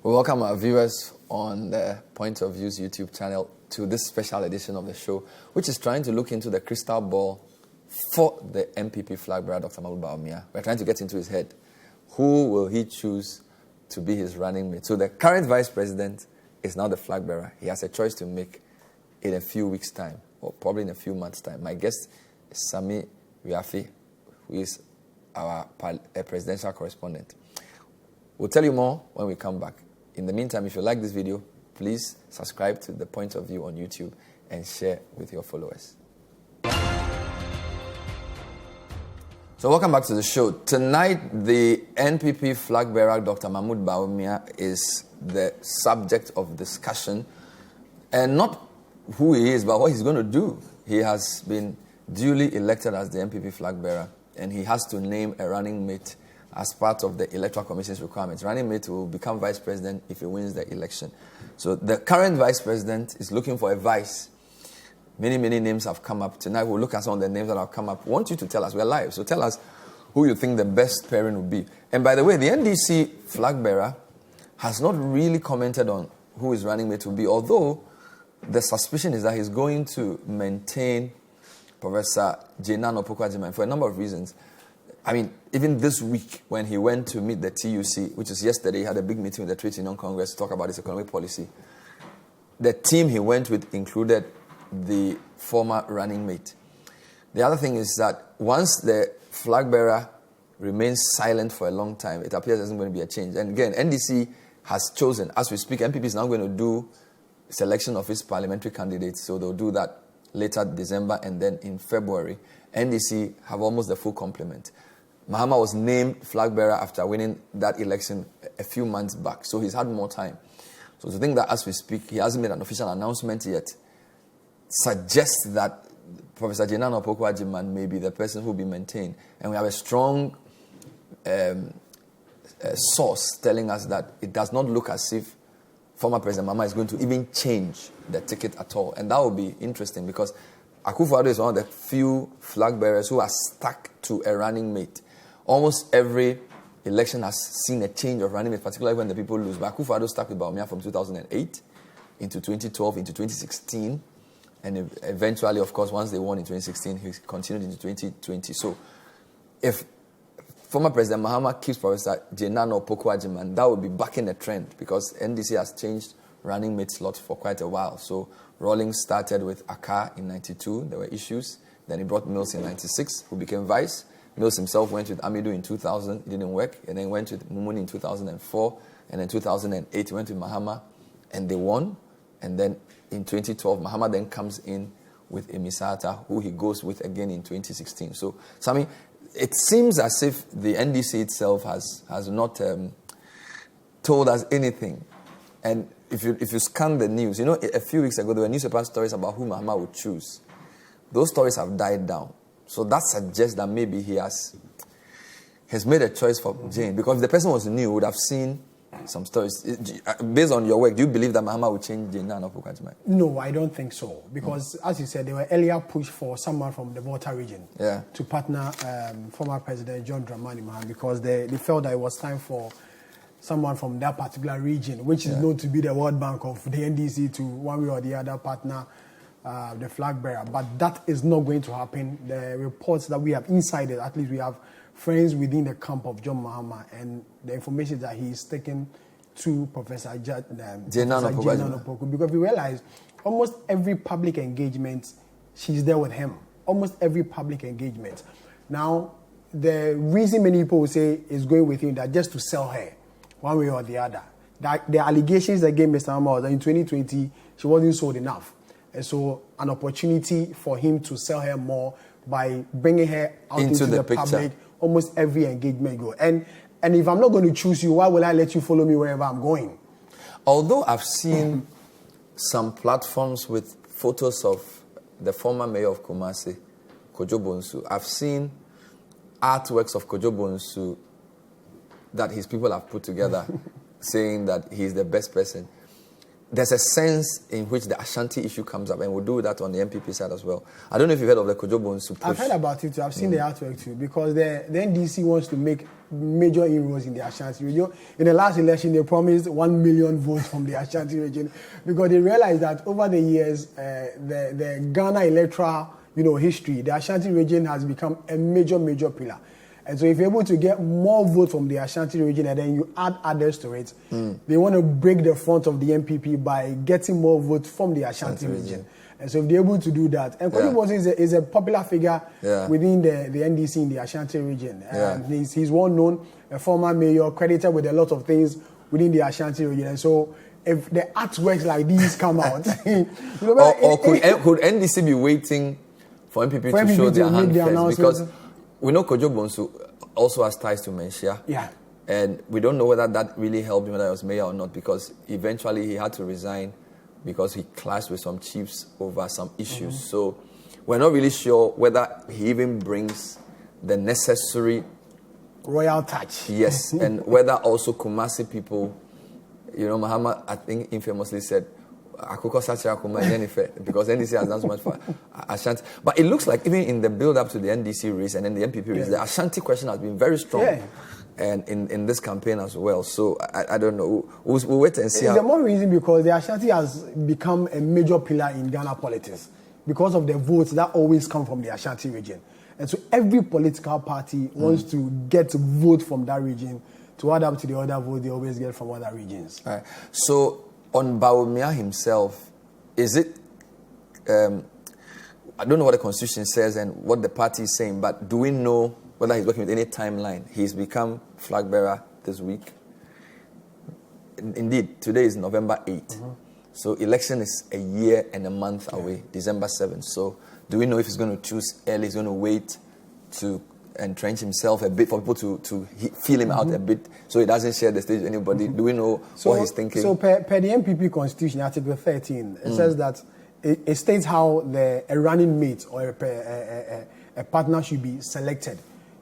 We welcome our viewers on the Point of Views YouTube channel to this special edition of the show, which is trying to look into the crystal ball for the MPP flag bearer, Dr. Mahamudu Bawumia. We're trying to get into his head. Who will he choose to be his running mate? So the current vice president is now the flag bearer. He has a choice to make in a few weeks' time, or probably in a few months' time. My guest is Sammi Wiafe, who is our presidential correspondent. We'll tell you more when we come back. In the meantime, if you like this video, please subscribe to The Point of View on YouTube and share with your followers. So welcome back to the show. Tonight, the NPP flag bearer, Dr. Mahamudu Bawumia, is the subject of discussion. And not who he is, but what he's going to do. He has been duly elected as the NPP flag bearer, and he has to name a running mate as part of the Electoral Commission's requirements. Running mate will become vice president if he wins the election. So the current vice president is looking for a vice. Many names have come up. Tonight we'll look at some of the names that have come up. We want you to tell us. We're live. So tell us who you think the best pairing would be. And by the way, the NDC flag bearer has not really commented on who his running mate will be, although the suspicion is that he's going to maintain Professor Napo for a number of reasons. I mean, even this week, when he went to meet the TUC, which is yesterday, he had a big meeting with the Trade Union Congress to talk about his economic policy. The team he went with included the former running mate. The other thing is that once the flag bearer remains silent for a long time, it appears there's not going to be a change. And again, NDC has chosen, as we speak, MPP is now going to do selection of its parliamentary candidates. So they'll do that later December, and then in February, NDC have almost the full complement. Mahama was named flag bearer after winning that election a few months back, so he's had more time. So to think that as we speak, he hasn't made an official announcement yet, suggests that Professor Napo may be the person who will be maintained. And we have a strong source telling us that it does not look as if former President Mahama is going to even change the ticket at all. And that will be interesting because Akufo-Addo is one of the few flag bearers who are stuck to a running mate. Almost every election has seen a change of running mate, particularly when the people lose. But Akufo-Addo stuck with Bawumia from 2008 into 2012 into 2016. And eventually, of course, once they won in 2016, he continued into 2020. So if former President Mahama keeps Professor Napo, that would be backing a trend because NDC has changed running mate slots for quite a while. So Rawlings started with Akka in 92. There were issues. Then he brought Mills in 96, who became vice. Mills himself went with Amidu in 2000. It didn't work. And then went with Mumuni in 2004. And in 2008, he went with Mahama. And they won. And then in 2012, Mahama then comes in with Emisata, who he goes with again in 2016. So, Sammi, it seems as if the NDC itself has not told us anything. And if you scan the news, you know, a few weeks ago, there were newspaper stories about who Mahama would choose. Those stories have died down. So that suggests that maybe he has made a choice for Jane. Because if the person was new, would have seen some stories. Based on your work, do you believe that Mahama will change Jane Napo? No, I don't think so. Because, as you said, they were earlier pushed for someone from the Volta region to partner former President John Dramani Mahama because they felt that it was time for someone from that particular region, which is known to be the World Bank of the NDC, to one way or the other partner the flag bearer. But that is not going to happen. The reports that we have insided, at least we have friends within the camp of John Mahama, and the information that he is taking to Professor Napo. Because we realize almost every public engagement, she's there with him. Almost every public engagement. Now, the reason many people will say is going with him that just to sell her, one way or the other. That the allegations against Mr. Mahama was that in 2020, she wasn't sold enough. And so an opportunity for him to sell her more by bringing her out into the public, almost every engagement go. And if I'm not going to choose you, why will I let you follow me wherever I'm going? Although I've seen some platforms with photos of the former mayor of Kumasi, Kojo Bonsu, I've seen artworks of Kojo Bonsu that his people have put together saying that he's the best person. there's a sense in which the Ashanti issue comes up, and we'll do that on the NPP side as well. I don't know if you've heard of the Kojo Bonsu push. I've heard about it too. I've seen the artwork too, because the NDC wants to make major inroads in the Ashanti region. In the last election, they promised 1 million votes from the Ashanti region, because they realized that over the years, the Ghana electoral history, the Ashanti region has become a major pillar. And so if you're able to get more votes from the Ashanti region and then you add others to it, they want to break the front of the NPP by getting more votes from the Ashanti region. And so if they're able to do that, and Kojo Bonsu is a popular figure within the NDC in the Ashanti region. And he's well known, a former mayor, credited with a lot of things within the Ashanti region. And so if the artworks like these come out... or could NDC be waiting for NPP to show their hand first? Because we know Kojo Bonsu also has ties to Menchia. Yeah. And we don't know whether that really helped him, whether he was mayor or not, because eventually he had to resign because he clashed with some chiefs over some issues. So we're not really sure whether he even brings the necessary royal touch. Yes. And whether also Kumasi people, Mahama, I think, infamously said, because NDC has done so much for Ashanti. But it looks like even in the build-up to the NDC race and then the NPP race, the Ashanti question has been very strong. Yeah. And in this campaign as well. So I don't know. We'll wait and see. It's the more reason because the Ashanti has become a major pillar in Ghana politics because of the votes that always come from the Ashanti region. And so every political party wants to get vote from that region to add up to the other vote they always get from other regions. All right. So on Bawumia himself, is it, I don't know what the constitution says and what the party is saying, but do we know whether he's working with any timeline? He's become flag bearer this week. Indeed, today is November 8th. So election is a year and a month away, December 7th. So do we know if he's going to choose early, he's going to wait to entrench himself a bit for people to feel him out a bit so he doesn't share the stage with anybody? Do we know what he's thinking? So per the NPP constitution, Article 13, it says that it states how a running mate or a partner should be selected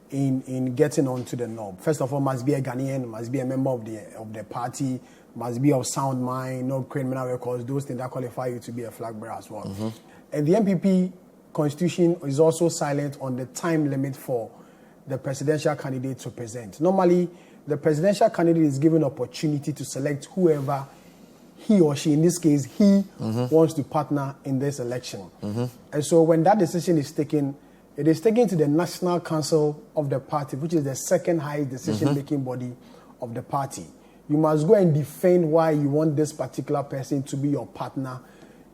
in getting onto the knob. First of all, must be a Ghanaian, must be a member of the party, must be of sound mind, no criminal records, those things that qualify you to be a flag bearer as well. And the NPP constitution is also silent on the time limit for the presidential candidate to present. Normally, the presidential candidate is given opportunity to select whoever he or she, in this case, he wants to partner in this election. And so when that decision is taken, it is taken to the National Council of the party, which is the second highest decision-making body of the party. You must go and defend why you want this particular person to be your partner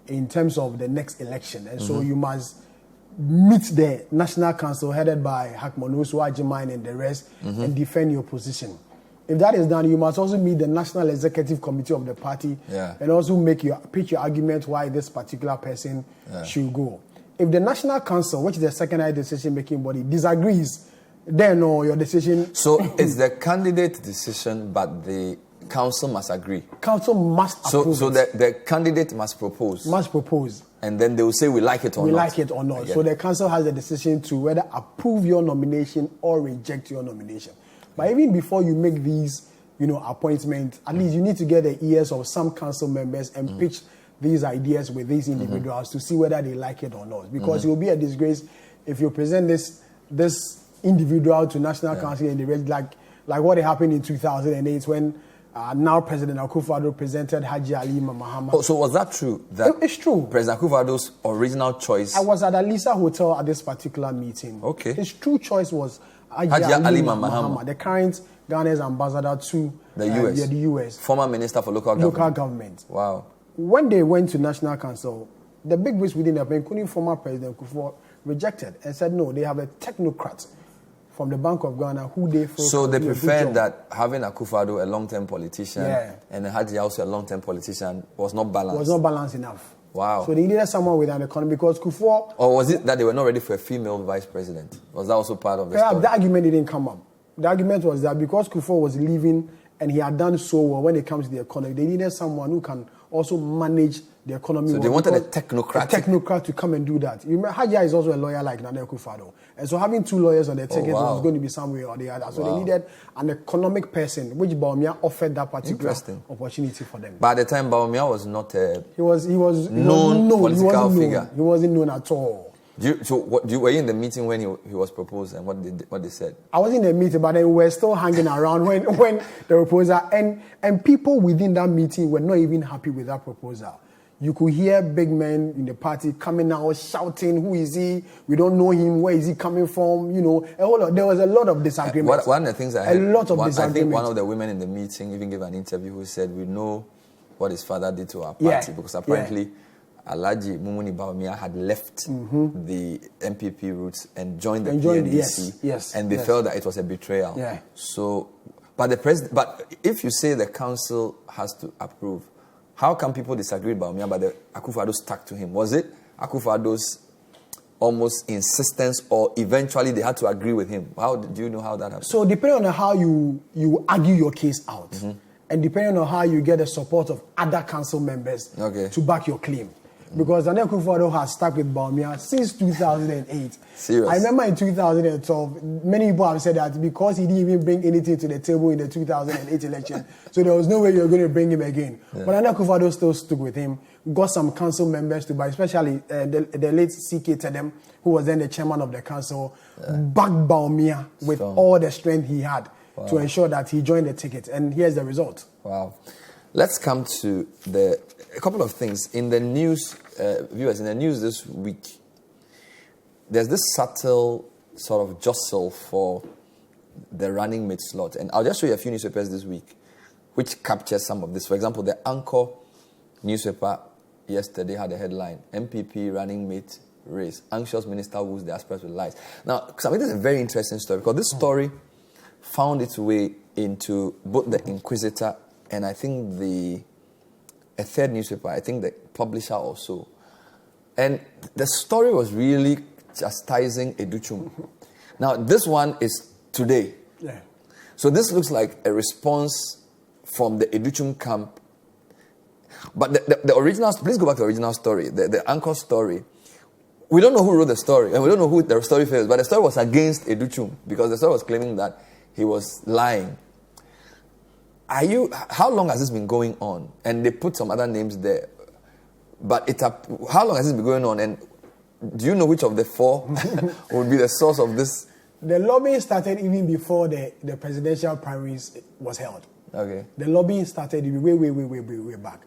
in terms of the next election. And so you must meet the National Council headed by Hakmonusu Ajimine and the rest and defend your position. If that is done, you must also meet the National Executive Committee of the party and also pitch your argument why this particular person should go. If the National Council, which is the second highest decision-making body, disagrees, then your decision... So it's the candidate decision, but the council must agree. Council must approve. So the candidate must propose. Must propose. And then they will say we like it or not. We like it or not. So the council has the decision to whether approve your nomination or reject your nomination. But even before you make these, appointments, at least you need to get the ears of some council members and pitch these ideas with these individuals to see whether they like it or not. Because it will be a disgrace if you present this individual to National Council and the rest, like what happened in 2008 when now President Akufo-Addo presented Haji Ali Mahama. Oh, so was that true? It's true. President Akufo-Addo's original choice? I was at Alisa Hotel at this particular meeting. Okay. His true choice was Haji Ali Mahama, the current Ghana's ambassador to the US. The US. Former Minister for Local Government. Wow. When they went to National Council, the big voice within the bank, including former President Akufo, rejected and said no, they have a technocrat from the Bank of Ghana who they feel. So they preferred that having Akufo-Addo, a long-term politician, and Haji also a long-term politician, was not balanced. Was not balanced enough. Wow. So they needed someone with an economy because Kufuor... Or was it that they were not ready for a female vice president? Was that also part of the story? The argument didn't come up. The argument was that because Kufuor was leaving and he had done so well when it comes to the economy, they needed someone who can also manage the economy. So they wanted a technocrat to come and do that. You remember, Hajia is also a lawyer like Nana Akufo-Addo. And so having 2 lawyers on the ticket was going to be some way or the other. So they needed an economic person, which Bawumia offered that particular opportunity for them. But at the time, Bawumia was not a known political figure. He wasn't known at all. Were you in the meeting when he was proposed and what they said? I was in the meeting, but then we were still hanging around when the proposal, and people within that meeting were not even happy with that proposal. You could hear big men in the party coming out shouting, "Who is he? We don't know him. Where is he coming from?" You know, there was a lot of disagreement. One of the things I heard, I think one of the women in the meeting even gave an interview who said, "We know what his father did to our party because apparently." Alhaji Mahamudu Bawumia had left the MPP roots and joined the PNDC, and they felt that it was a betrayal. Yeah. So, but if you say the council has to approve, how can people disagree with Bawumia but the Akufo-Addo stuck to him? Was it Akufo-Addo's almost insistence, or eventually they had to agree with him? How do you know how that happened? So, depending on how you argue your case out, and depending on how you get the support of other council members to back your claim. Because Nana Akufo-Addo has stuck with Bawumia since 2008. Serious? I remember in 2012, many people have said that because he didn't even bring anything to the table in the 2008 election, so there was no way you were going to bring him again. Yeah. But Nana Akufo-Addo still stuck with him, got some council members to buy, especially the late C.K. Tedem, who was then the chairman of the council, backed Bawumia with all the strength he had to ensure that he joined the ticket. And here's the result. Wow. Let's come to a couple of things. In the news, viewers, in the news this week, there's this subtle sort of jostle for the running mate slot. And I'll just show you a few newspapers this week which capture some of this. For example, the Anchor newspaper yesterday had a headline, MPP running mate race. Anxious minister woos the aspirants with lies. Now, this is a very interesting story because this story found its way into both the Inquisitor and I think a third newspaper, I think the Publisher also. And the story was really chastising Educhum. Now, this one is today. Yeah. So this looks like a response from the Educhum camp. But the original, please go back to the original story, the Anchor story. We don't know who wrote the story, and we don't know who the story fails, but the story was against Educhum because the story was claiming that he was lying. How long has this been going on? And they put some other names there. But how long has this been going on? And do you know which of the 4 would be the source of this? The lobbying started even before the presidential primaries was held. Okay. The lobbying started way back.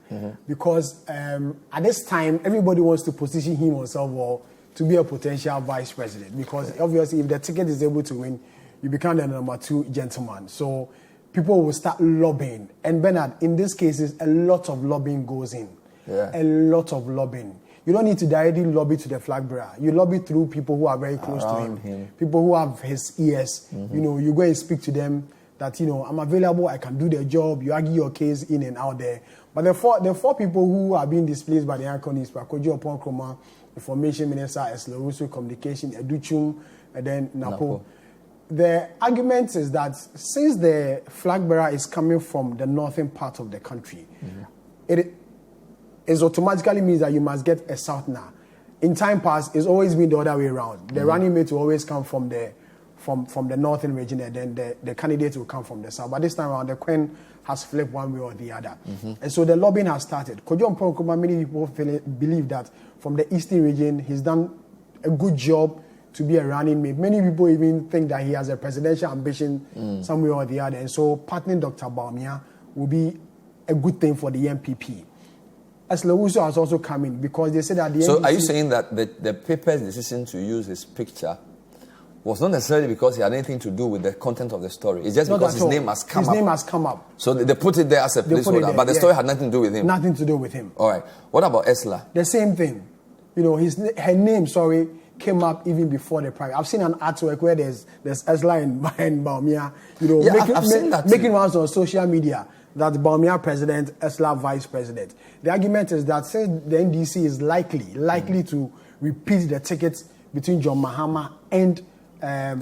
Because at this time, everybody wants to position him or someone to be a potential vice president. Because obviously, if the ticket is able to win, you become the number 2 gentleman. So people will start lobbying. And Bernard, in these cases, a lot of lobbying goes in. Yeah. A lot of lobbying. You don't need to directly lobby to the flag bearer. You lobby through people who are very close to him. People who have his ears. You know, you go and speak to them that, you know, I'm available, I can do the job. You argue your case in and out there. But the four people who are being displaced by the Anchor newspaper, Kojo Oponkroma, Information Minister, Eslerusu, Communication, Educhum, and then Napo. The argument is that since the flag bearer is coming from the northern part of the country, it automatically means that you must get a southerner. In time past, it's always been the other way around. The running mate will always come from the northern region, and then the candidate will come from the south. But this time around, the coin has flipped one way or the other. And so the lobbying has started. Kojo Oponkroma, many people believe that from the eastern region, he's done a good job to be a running mate. Many people even think that he has a presidential ambition somewhere or the other. And so partnering Dr. Bawumia will be a good thing for the MPP. Eslerusu has also come in because they said that the So NDC, are you saying that the paper's decision to use his picture was not necessarily because he had anything to do with the content of the story? It's just because his name has come up. His name has come up. So they put it there as a placeholder, but the story had nothing to do with him. Nothing to do with him. All right. What about Esla? The same thing. You know, her name, came up even before the primary. I've seen an artwork where there's Esla behind Bawumia, you know, I've seen that making rounds on social media that Bawumia president, Esla vice president. The argument is that since the NDC is likely to repeat the tickets between John Mahama and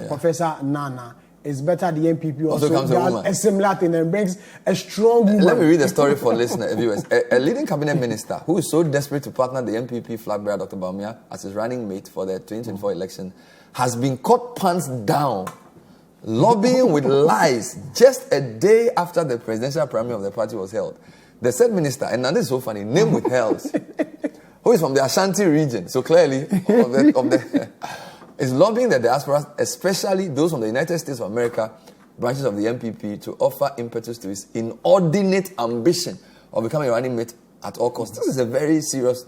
Professor Nana, it's better the NPP also does a similar thing and brings a strong woman. Let me read the story for listeners, viewers. A leading cabinet minister who is so desperate to partner the NPP flag bearer, Dr. Bawumia, as his running mate for the 2024 election, has been caught pants down, lobbying with lies just a day after the presidential primary of the party was held. The said minister, and now this is so funny, name withheld, who is from the Ashanti region, so clearly is lobbying the diaspora, especially those from the United States of America, branches of the NPP, to offer impetus to his inordinate ambition of becoming a running mate at all costs. This is a very serious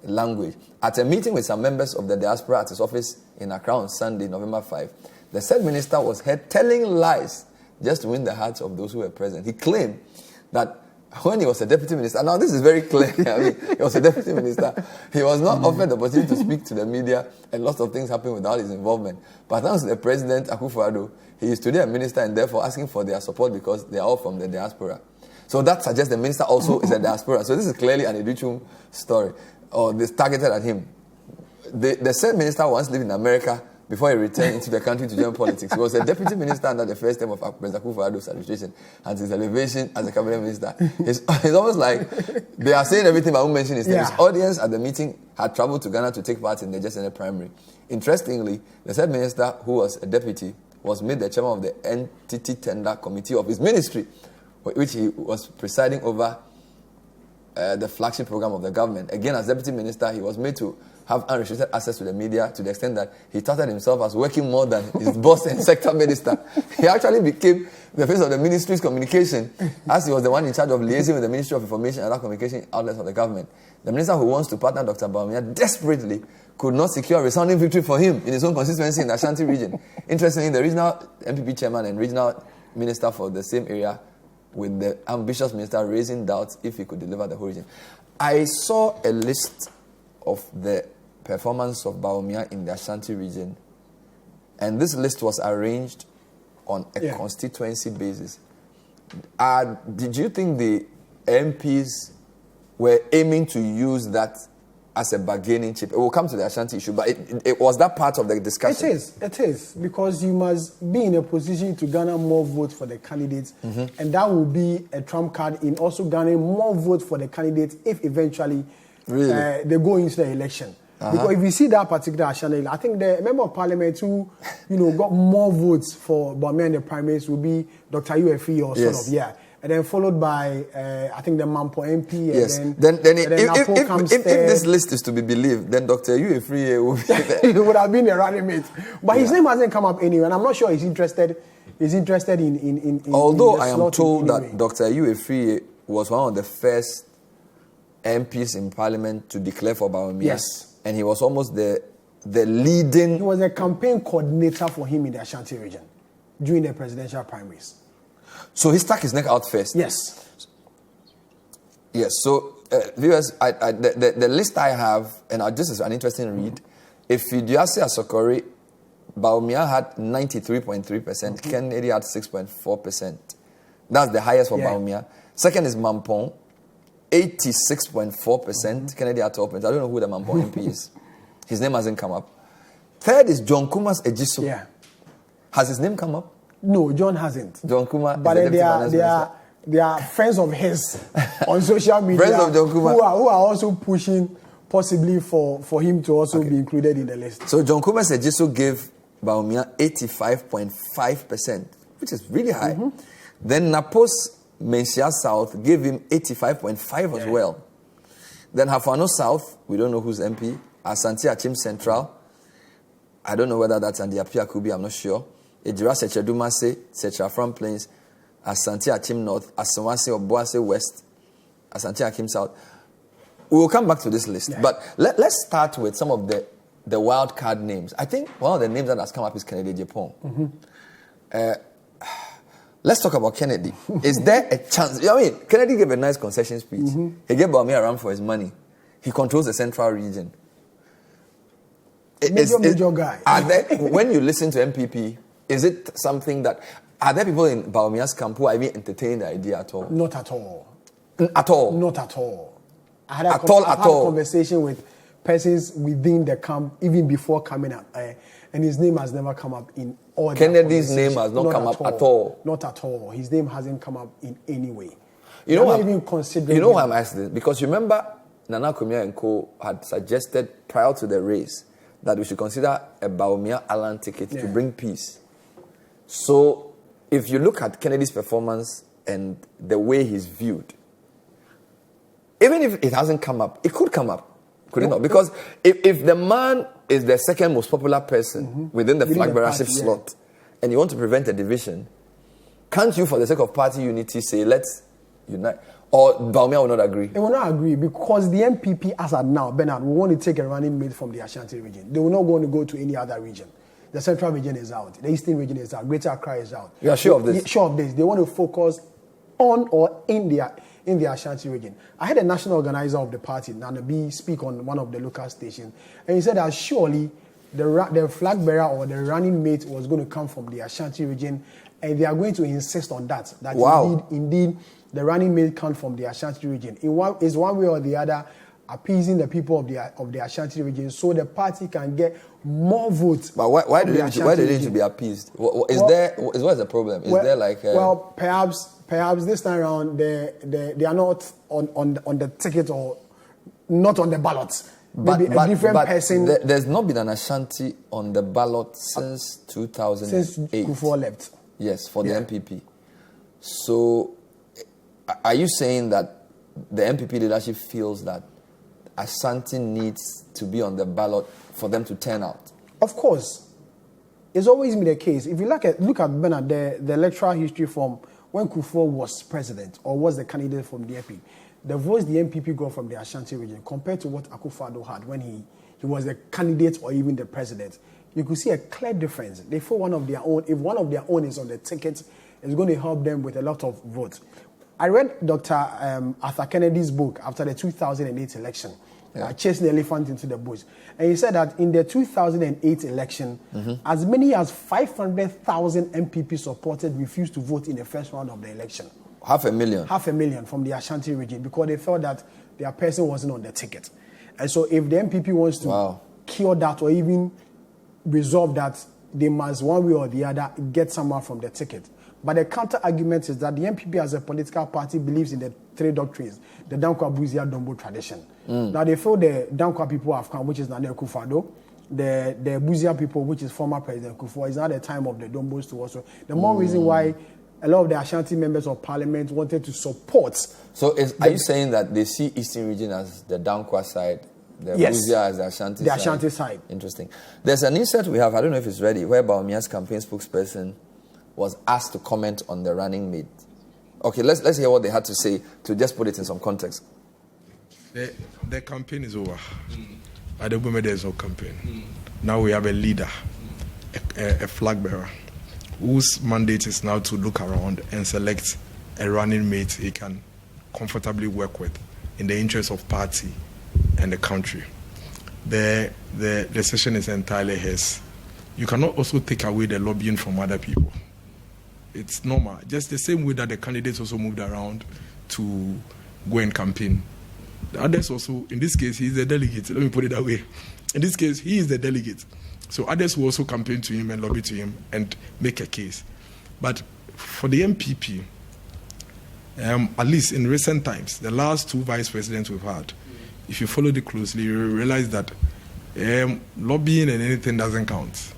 language. At a meeting with some members of the diaspora at his office in Accra on Sunday, November 5, the said minister was heard telling lies just to win the hearts of those who were present. He claimed that when he was a deputy minister, now this is very clear, I mean, he was a deputy minister, he was not offered the opportunity to speak to the media, and lots of things happened without his involvement. But thanks to the president, Akufo-Addo, he is today a minister and therefore asking for their support because they are all from the diaspora. So that suggests the minister also is a diaspora. So this is clearly an Edichum story, or this targeted at him. The said minister once lived in America before he returned into the country to join politics. He was a deputy minister under the first term of President Akufo-Addo's administration, and his elevation as a cabinet minister. It's almost like they are saying everything but won't mention his name. His audience at the meeting had traveled to Ghana to take part in the just ended primary. Interestingly, the said minister, who was a deputy, was made the chairman of the entity tender committee of his ministry, which he was presiding over the flagship program of the government. Again, as deputy minister, he was made to have unrestricted access to the media to the extent that he touted himself as working more than his boss and sector minister. He actually became the face of the ministry's communication, as he was the one in charge of liaising with the Ministry of Information and other communication outlets of the government. The minister who wants to partner Dr. Bawumia desperately could not secure a resounding victory for him in his own constituency in the Ashanti region. Interestingly, the regional NPP chairman and regional minister for the same area, with the ambitious minister raising doubts if he could deliver the whole region. I saw a list of the performance of Bawumia in the Ashanti region, and this list was arranged on a constituency basis. Did you think the MPs were aiming to use that as a bargaining chip? It will come to the Ashanti issue, but it was that part of the discussion? It is, because you must be in a position to garner more votes for the candidates, and that will be a trump card in also garnering more votes for the candidates if eventually they go into the election. Because if you see that particular Ashanti, I think the member of parliament who, got more votes for Bawumia in the primaries will be Dr. Wiafe or and then followed by I think the Napo MP. Yes. And then if this list is to be believed, then Dr. Wiafe will be there. He would have been a running mate, but his name hasn't come up anyway, and I'm not sure he's interested. in Although I am told that Dr. Wiafe was one of the first MPs in Parliament to declare for Bawumia. Yes. And he was almost the leading... He was a campaign coordinator for him in the Ashanti region during the presidential primaries. So he stuck his neck out first? Yes. Yes, so viewers, the list I have, and this is an interesting read, if Fiduase Asokore, Bawumia had 93.3%, Kennedy had 6.4%. That's the highest for Bawumia. Second is Mampong, 86.4%, Kennedy at 12%. I don't know who the Mampo MP is. His name hasn't come up. Third is John Kuma's Ejiso. Yeah. Has his name come up? No, John hasn't. John Kuma, but they are friends of his on social media. Friends of John Kuma who are also pushing possibly for him to also be included in the list. So John Kuma's Ejiso gave Bawumia 85.5%, which is really high. Then Napo's Mensia South gave him 85.5 as well. Then Hafano South, we don't know who's MP. Ashanti Achim Central, I don't know whether that's Andiapia Kubi, I'm not sure. Ejira Sechedumase, Secha Front Plains, Ashanti Achim North, Asawase Obuase West, Ashanti Achim South. We will come back to this list, but let's start with some of the wild card names. I think one of the names that has come up is Kennedy Japan. Let's talk about Kennedy. Is there a chance? I mean, Kennedy gave a nice concession speech. He gave Bawumia a run for his money. He controls the central region. Major guy. When you listen to MPP, is it something that... Are there people in Bawumia's camp who are even entertaining the idea at all? Not at all. At all? Not at all. I had a conversation with persons within the camp even before coming up. And his name has never come up in Kennedy's name has not come up at all. Not at all. His name hasn't come up in any way. You know why I'm asking this? Because you remember Nana Kumia and Co. had suggested prior to the race that we should consider a Bawumia Allen ticket to bring peace. So if you look at Kennedy's performance and the way he's viewed, even if it hasn't come up, it could come up. Could it not? Because if the man is the second most popular person within the flag bearership slot and you want to prevent a division, can't you, for the sake of party unity, say, let's unite? Or Bawumia will not agree? They will not agree because the MPP, as at now, Bernard, will want to take a running mate from the Ashanti region. They will not want to go to any other region. The central region is out. The eastern region is out. Greater Accra is out. You are sure of this? Sure of this. They want to focus on or in the Ashanti region. I had a national organizer of the party, Nana B, speak on one of the local stations, and he said that surely the flag bearer or the running mate was going to come from the Ashanti region, and they are going to insist on that. That indeed, the running mate comes from the Ashanti region. Is one way or the other appeasing the people of the Ashanti region so the party can get more votes. But why do they need to be appeased? What is the problem? Is there like perhaps this time around they are not on the ticket or not on the ballot. Maybe a different person. There's not been an Ashanti on the ballot since 2008. Since Kufuor left. Yes, for the MPP. So, are you saying that the MPP leadership feels that Ashanti needs to be on the ballot for them to turn out? Of course. It's always been the case. If you look at Bernard, the electoral history from when Kufuor was president or was the candidate from the MP, the votes the MPP got from the Ashanti region compared to what Akufo-Addo had when he was the candidate or even the president, you could see a clear difference. They feel one of their own. If one of their own is on the ticket, it's going to help them with a lot of votes. I read Dr. Arthur Kennedy's book after the 2008 election, Chasing the Elephant into the Bush. And he said that in the 2008 election, as many as 500,000 MPP supporters refused to vote in the first round of the election. 500,000? 500,000 from the Ashanti region because they felt that their person wasn't on the ticket. And so if the MPP wants to cure that or even resolve that, they must one way or the other get someone from the ticket. But the counter argument is that the MPP as a political party believes in the three doctrines, the Dankwa Buzia Dombo tradition. Now they feel the Dankwa people have come, which is Nana Akufo-Addo. The Buzia people, which is former President Kufuor, is not the time of the Dombos to also. The more reason why a lot of the Ashanti members of parliament wanted to support. So are you saying that they see Eastern region as the Dankwa side, the Buzia as the Ashanti side? The Ashanti side. Interesting. There's an insert we have, I don't know if it's ready, where Bawumia's campaign spokesperson was asked to comment on the running mate. Okay, let's hear what they had to say to just put it in some context. The campaign is over. At the moment, there's no campaign. Now we have a leader, a flag bearer, whose mandate is now to look around and select a running mate he can comfortably work with in the interest of party and the country. The decision is entirely his. You cannot also take away the lobbying from other people. It's normal. Just the same way that the candidates also moved around to go and campaign. The others also, in this case, he's the delegate. Let me put it that way. In this case, he is the delegate. So others will also campaign to him and lobby to him and make a case. But for the MPP, at least in recent times, the last two vice presidents we've had, if you followed it closely, you realize that lobbying and anything doesn't count.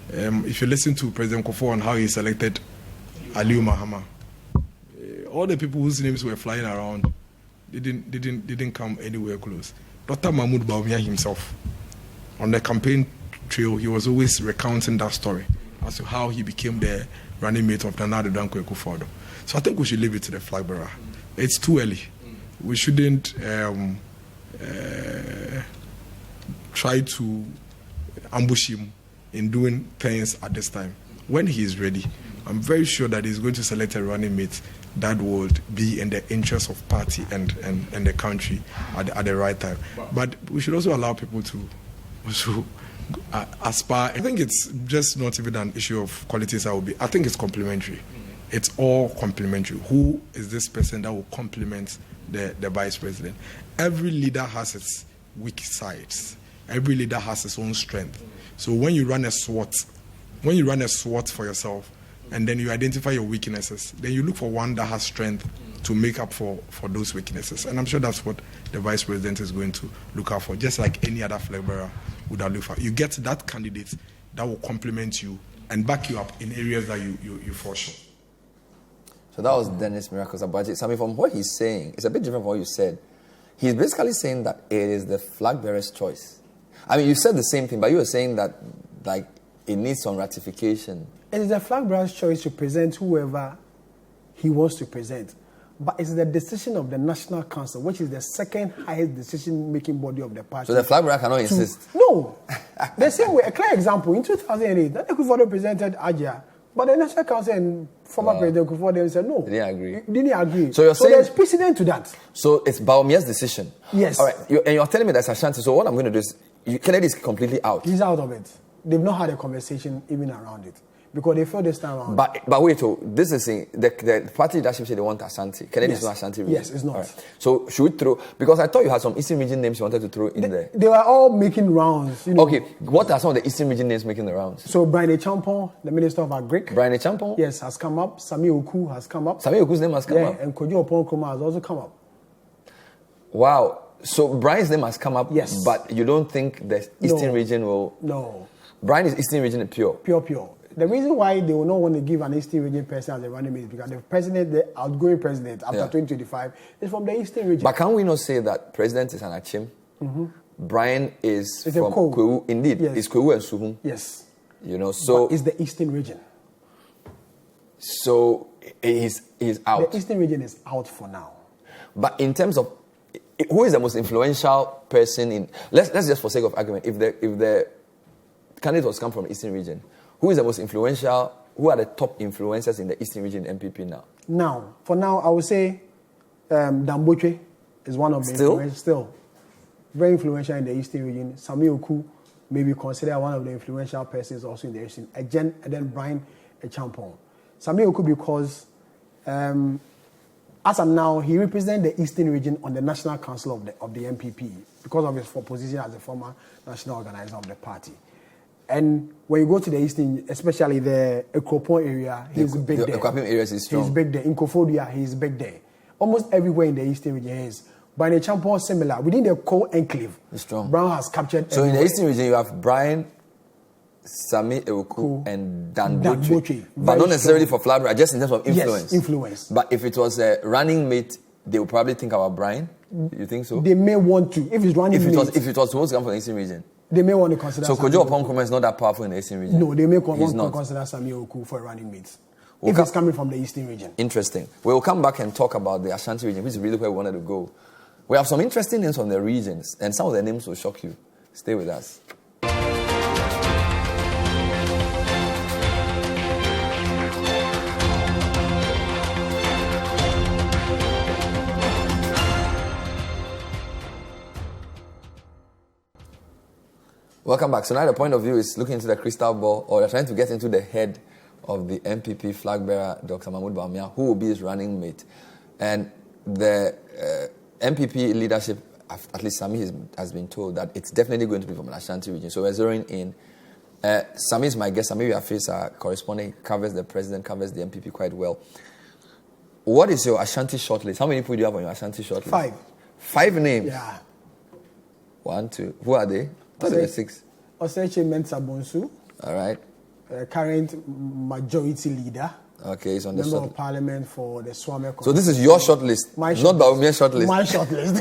If you listen to President Kufuor on how he selected Aliu Mahama, all the people whose names were flying around didn't come anywhere close. Dr. Mahamudu Bawumia himself, on the campaign trail, he was always recounting that story as to how he became the running mate of Nana Addo Akufo-Addo. So I think we should leave it to the flag bearer. It's too early. We shouldn't try to ambush him in doing things at this time. When he is ready, I'm very sure that he's going to select a running mate that would be in the interest of party and the country at the right time. But we should also allow people to aspire. I think it's just not even an issue of qualities. I think it's complementary. It's all complementary. Who is this person that will complement the vice president? Every leader has its weak sides. Every leader has its own strength. So when you run a SWOT when you run a SWOT for yourself, and then you identify your weaknesses, then you look for one that has strength to make up for those weaknesses. And I'm sure that's what the vice president is going to look out for, just like any other flag bearer would have looked for. You get that candidate that will complement you and back you up in areas that you fall short. So that was Dennis Miracles Abaji. Sammy, from what he's saying, it's a bit different from what you said. He's basically saying that it is the flag bearer's choice. I mean, you said the same thing, but you were saying that, like, it needs some ratification. It is the flag bearer's choice to present whoever he wants to present. But it's the decision of the National Council, which is the second highest decision-making body of the party. So the flag bearer cannot insist? No. The same way, a clear example, in 2008, Nana presented Ajia, but the National Council and former President Kufuor said no. They didn't agree. Didn't agree. So you're saying there's precedent to that. So it's Bawumia's decision? Yes. All right. And you're telling me that's Ashanti. So what I'm going to do is, Kennedy is completely out. He's out of it. They've not had a conversation even around it. Because they feel this time around. But wait, this is the party leadership said they want Ashanti. Kennedy is not Ashanti region. Yes, it's not. Right. So should we throw, because I thought you had some Eastern region names you wanted to throw in there. They were all making rounds. You know. Okay, what are some of the Eastern region names making the rounds? So Brian Echampong, the Minister of Agric. Brian Echampong? Yes, has come up. Sami Oku has come up. Sami Oku's name has come up? And Kojo Oponkroma has also come up. Wow. So Brian's name has come up, yes, but you don't think the Eastern region will... No. Brian is Eastern region pure? Pure. The reason why they will not want to give an Eastern region person as a running mate is because the outgoing president after 2025 is from the Eastern region. But can we not say that president is an Achim? Mm-hmm. Brian is it's from Kwewu. Indeed, yes. It's Kwewu and Suhum. Yes. You know, so... But it's the Eastern region. So he's out. The Eastern region is out for now. But in terms of who is the most influential person in... Let's just for sake of argument, if the candidate was come from the Eastern region, who is the most influential? Who are the top influencers in the Eastern region MPP now? Now, for now, I would say Damboche is one of the influential. Still, very influential in the Eastern region. Sami Oku may be considered one of the influential persons also in the Eastern. And then Brian Echampong. Sami Oku because, as of now, he represents the Eastern region on the National Council of the MPP because of his position as a former national organizer of the party. And when you go to the Eastern, especially the Ekropon area, he's big there. The Ekropon areas is strong. He's big there. In Kofodia, he's big there. Almost everywhere in the Eastern region he is. But in the Champon, similar. Within the co-enclave, Brown has captured so everywhere. In the Eastern region, you have Brian, Sami Oku, and Damboche. But not necessarily for flag, just in terms of influence. Yes, influence. But if it was a running mate, they would probably think about Brian. You think so? They may want to. If it's running mate. If it was supposed to come from the Eastern region. They may want to consider. So Kojo Oponkroma is not that powerful in the Eastern region? No, they may want to consider Sami Oku for a running mate. If it's coming from the Eastern region. Interesting. We'll come back and talk about the Ashanti region, which is really where we wanted to go. We have some interesting names from the regions, and some of the names will shock you. Stay with us. Welcome back. So now the point of view is looking into the crystal ball, or they're trying to get into the head of the MPP flag bearer, Dr. Mahamudu Bawumia, who will be his running mate. And the MPP leadership, at least Sammi has been told that it's definitely going to be from the Ashanti region. So we're zeroing in. Sammi is my guest. Sammi Wiafe is our correspondent, covers the president, covers the MPP quite well. What is your Ashanti shortlist? How many people do you have on your Ashanti shortlist? 5. 5 names? Yeah. 1, 2. Who are they? I thought there were 6. Oseche Mensah Bonsu. All right. Current majority leader. Okay, he's on the Member of Parliament for the Swame. So this is your shortlist, not Bawumia's shortlist. My shortlist.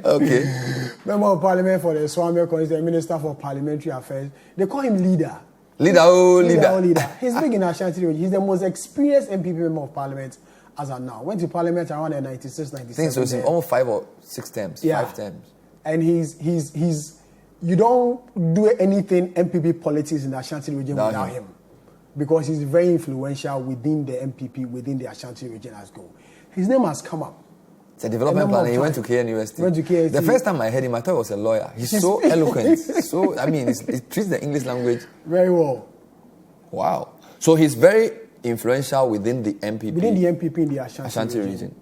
Okay. Member of Parliament for the Swame constituency, Minister for Parliamentary Affairs. They call him leader. Leader. He's big in Ashanti region. He's the most experienced MPP member of Parliament as of now. Went to Parliament around the 96, 97. I think so. It's almost 5 or 6 terms. Yeah. 5 terms. And he's you don't do anything MPP politics in the Ashanti region without him. Because he's very influential within the MPP, within the Ashanti region as well. His name has come up. It's a development plan. He went to KNUST. The first time I heard him, I thought he was a lawyer. He's so eloquent. He treats the English language very well. Wow. So he's very influential within the MPP. Within the MPP in the Ashanti region.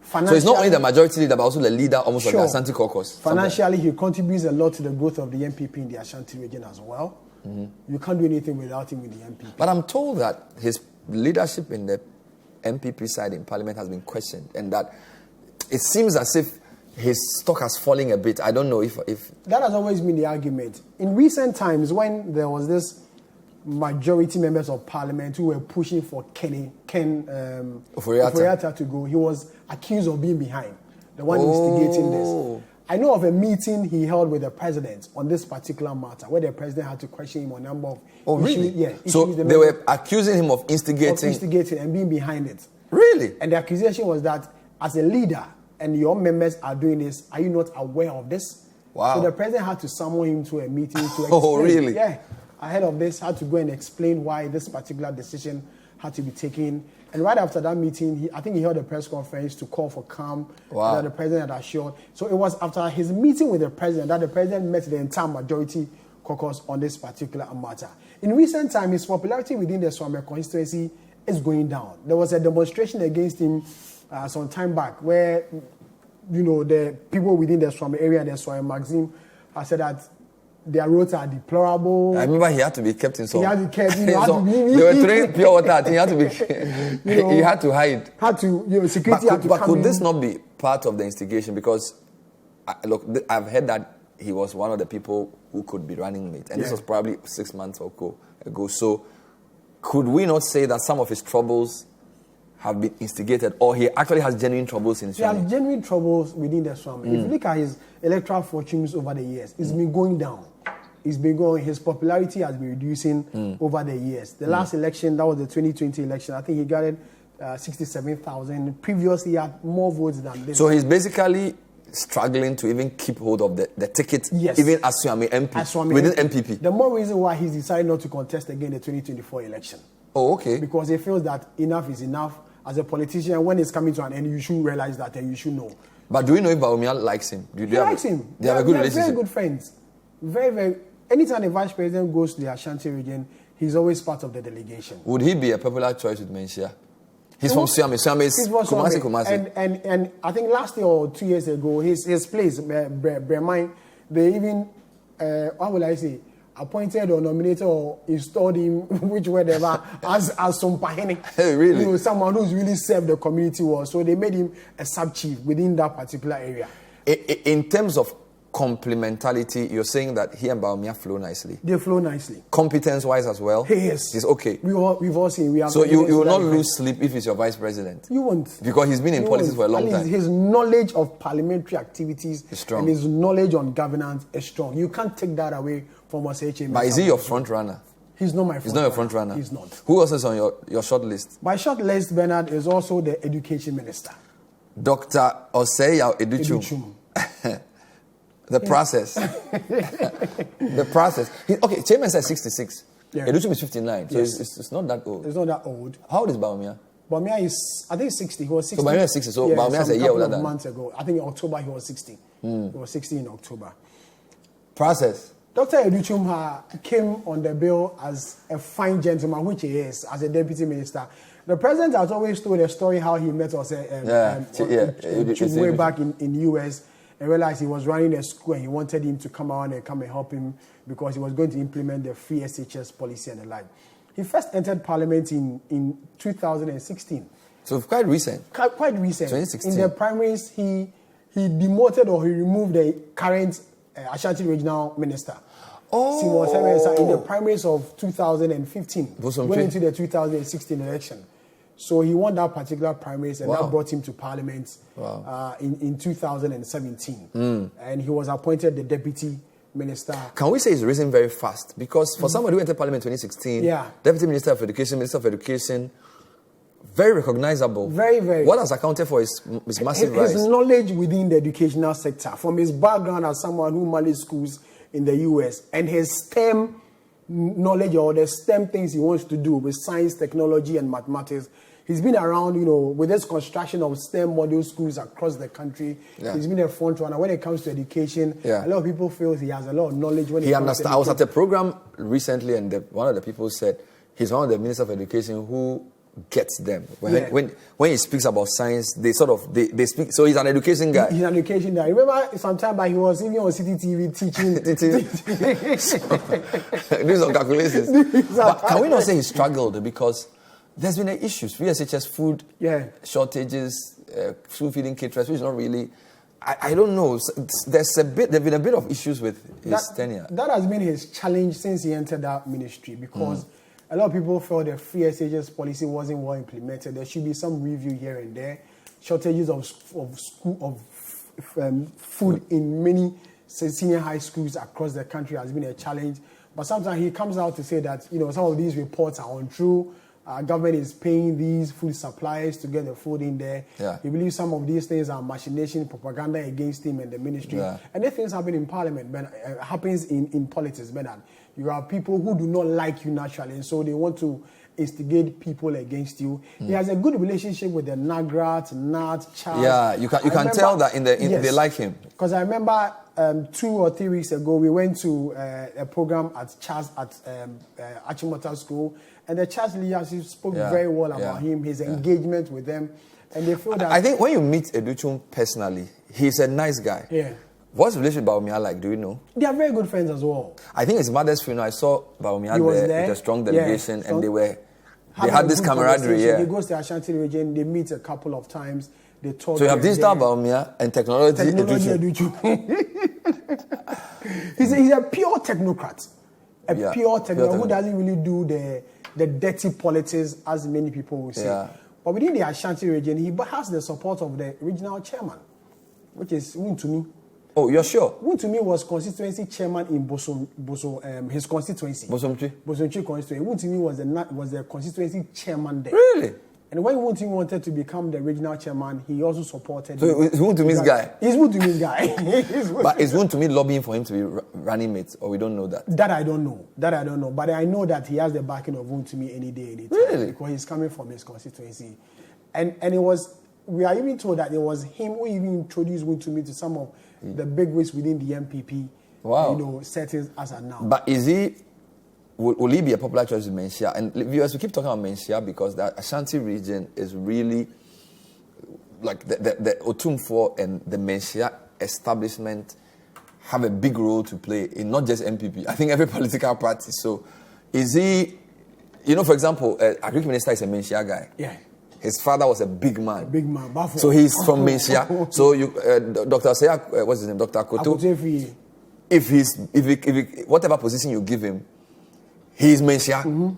So he's not only the majority leader, but also the leader almost of the Ashanti caucus. Financially, he contributes a lot to the growth of the MPP in the Ashanti region as well. You can't do anything without him with the MPP. But I'm told that his leadership in the MPP side in Parliament has been questioned, and that it seems as if his stock has fallen a bit. I don't know if... That has always been the argument. In recent times, when there was this majority members of Parliament who were pushing for Ken Ofori-Atta to go, he was accused of being behind, the one instigating this. I know of a meeting he held with the president on this particular matter, where the president had to question him on a number of issues. Really? Yeah. So they were accusing him of instigating... and being behind it. Really? And the accusation was that as a leader, and your members are doing this, are you not aware of this? Wow. So the president had to summon him to a meeting to explain. Oh, really? Yeah. Ahead of this, had to go and explain why this particular decision had to be taken. And right after that meeting, I think he held a press conference to call for calm. Wow. That the president had assured. So it was after his meeting with the president that the president met the entire majority caucus on this particular matter. In recent time, his popularity within the Swami constituency is going down. There was a demonstration against him some time back where, the people within the Swami area and the Swami Maxim said that their roads are deplorable. I remember he had to be kept in some... He had to be kept, they were throwing pure water at him. He had to be... he had to hide. Security had to come in. But could this not be part of the instigation? Because, look, I've heard that he was one of the people who could be running mate. And this was probably 6 months ago. So, could we not say that some of his troubles have been instigated, or he actually has genuine troubles in Swami? He has genuine troubles within the Swami. If you look at his electoral fortunes over the years, it's been going down. It's been going. His popularity has been reducing over the years. The last election, that was the 2020 election, I think he got 67,000. Previously, he had more votes than this. So he's basically struggling to even keep hold of the ticket, even as Swami MP, within MPP. The more reason why he's decided not to contest again the 2024 election. Oh, okay. Because he feels that enough is enough. As a politician, when it's coming to an end, you should realize that and you should know. But do you know if Bawumia likes him? He likes him. They have a good relationship. Very good friends. Very, very. Anytime the vice president goes to the Ashanti region, he's always part of the delegation. Would he be a popular choice with Menchia? He's from Siame. Siame is Kumasi. And I think last year or 2 years ago, his place, Bremine, they even, what will I say, appointed or nominated or installed him, whichever, as some pahene. Hey, really? Someone who's really served the community well. So they made him a sub-chief within that particular area. In terms of complementarity, you're saying that he and Bawumia flow nicely? They flow nicely. Competence-wise as well? Yes. He's okay? We've all seen. So you will not lose sleep if he's your vice president? You won't. Because he's been in politics for a long time. His knowledge of parliamentary activities is strong. And his knowledge on governance is strong. You can't take that away from us. But is he your front runner? He's not my front runner. He's not your front runner? He's not. Who else is on your short list? My short list, Bernard, is also the education minister. Dr. Oseya Educhum. The process. The process. Okay, Chairman says 66. Yeah. Educhum is 59. So it's not that old. It's not that old. How old is Bawumia? Bawumia is, I think, 60. He was 60. So Bawumia is 60. So Bawumia is a year older than. Months ago. I think in October he was 60. He was 60 in October. Process. Dr. Educhum came on the bill as a fine gentleman, which he is, as a deputy minister. The president has always told a story how he met us way back in US and realized he was running a school and he wanted him to come around and come and help him because he was going to implement the free SHS policy and the like. He first entered parliament in 2016. So quite recent. Quite recent. 2016. In the primaries, he demoted or he removed the current Ashanti regional minister. Oh. In the primaries of 2015, went into the 2016 election. So he won that particular primaries and that brought him to parliament in 2017. And he was appointed the deputy minister. Can we say he's risen very fast? Because for somebody who entered parliament in 2016, deputy minister of education, very recognizable. Very, very. What has accounted for his massive rise? His knowledge within the educational sector, from his background as someone who managed schools in the US, and his STEM knowledge or the STEM things he wants to do with science, technology, and mathematics. He's been around, with this construction of STEM model schools across the country. Yeah. He's been a front runner. When it comes to education, a lot of people feel he has a lot of knowledge. When he understands. I was at a program recently, and one of the people said he's one of the ministers of education who gets them. When he speaks about science, they speak. So he's an education guy. He's an education guy. Remember, sometime back he was even on Citi TV teaching. Doing some calculations. But can we not say he struggled because there's been issues? VSHS food shortages, food feeding caterers, which is not really. I don't know. There's been a bit of issues with his tenure. That has been his challenge since he entered that ministry because. A lot of people felt the free SHS policy wasn't well implemented. There should be some review here and there. Shortages of food in many senior high schools across the country has been a challenge. But sometimes he comes out to say that some of these reports are untrue. Government is paying these food suppliers to get the food in there. Yeah. He believes some of these things are machination, propaganda against him and the ministry. Yeah. And these things happen in parliament, but happens in politics, Bernard. You have people who do not like you naturally, and so they want to instigate people against you. He has a good relationship with the Nagrat, Nat, Charles. Yeah, you can tell that they like him. Because I remember 2 or 3 weeks ago, we went to a program at Charles at Achimota School, and the Charles leaders spoke very well about him, his engagement with them, and they feel that. I think when you meet Educhum personally, he's a nice guy. Yeah. What's the relationship with Bawumia like? Do you know? They are very good friends as well. I think his mother's funeral, I saw Bawumia there with a strong delegation, and they had this camaraderie. Yeah. He goes to Ashanti region, they meet a couple of times, they talk. So you have digital Bawumia and technology He's a pure technocrat. Pure technocrat who doesn't really do the dirty politics as many people will say. Yeah. But within the Ashanti region, he has the support of the regional chairman, which is Wuntumi. Oh, you're sure? Wuntumi was constituency chairman in his constituency. Bosomtri constituency. Wuntumi was the constituency chairman there. Really? And when Wuntumi wanted to become the regional chairman, he also supported. So he's Wuntumi's guy. He's Wuntumi's guy. But is Wuntumi lobbying for him to be running mate, or we don't know that? That I don't know. But I know that he has the backing of Wuntumi any day, any time. Really? Because he's coming from his constituency, and it was. We are even told that it was him who even introduced Wuntumi to some of the big wigs within the MPP. Wow. Settings as of now. But will he be a popular choice in Menchia? And viewers, we keep talking about Menchia because the Ashanti region is really like the Otumfuo and the Menchia establishment have a big role to play in not just MPP. I think every political party. So is he, for example, Agric Minister is a Menchia guy. Yeah. His father was a big man. Buffalo. So he's from Menchia. So Dr. Seya, what's his name? Dr. Akoto. If he whatever position you give him, he's Menchia. Mm-hmm.